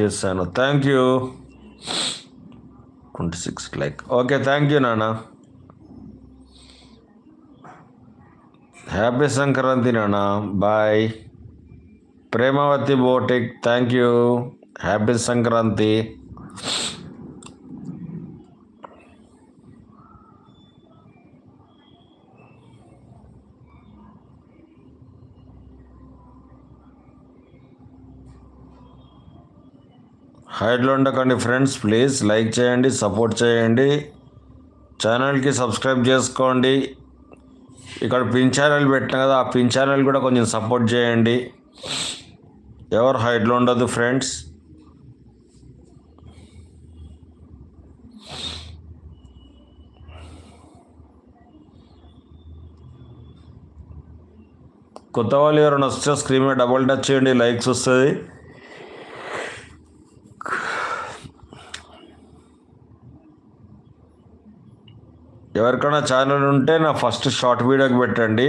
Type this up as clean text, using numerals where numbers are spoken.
చేశాను. Thank you. 26 like. Okay, thank you నాన్న. Happy Sankranti నాన్న. Bye. Premavathi boutique, thank you. Happy Sankranti. హైడ్లో ఉండకండి ఫ్రెండ్స్, ప్లీజ్ లైక్ చేయండి, సపోర్ట్ చేయండి, ఛానల్కి సబ్స్క్రైబ్ చేసుకోండి. ఇక్కడ పిన్ ఛానల్ పెట్టిన కదా, ఆ పిన్ ఛానల్ కూడా కొంచెం సపోర్ట్ చేయండి. ఎవరు హైడ్లో ఉండదు ఫ్రెండ్స్. కొత్త వాళ్ళు ఎవరైనా వస్తే స్క్రీన్ మీద డబుల్ టచ్ చేయండి, లైక్స్ వస్తుంది. ఎవరికైనా ఛానల్ ఉంటే నా ఫస్ట్ షార్ట్ వీడియోకి పెట్టండి.